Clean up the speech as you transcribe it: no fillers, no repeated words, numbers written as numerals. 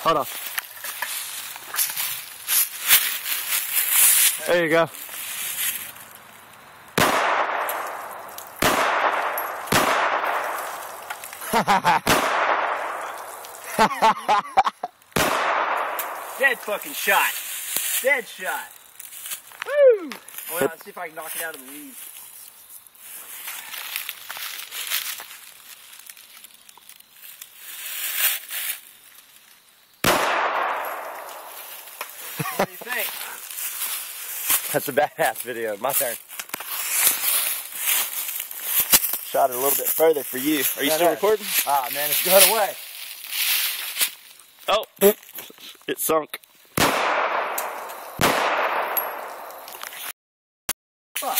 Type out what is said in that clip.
Hold on. There you go. Dead fucking shot. Dead shot. Woo! Well, let's see if I can knock it out of the leaves. What do you think? That's a badass video. My turn. Shot it a little bit further for you. Are you still recording? Ah, man, it's going away. Oh, it sunk. Fuck.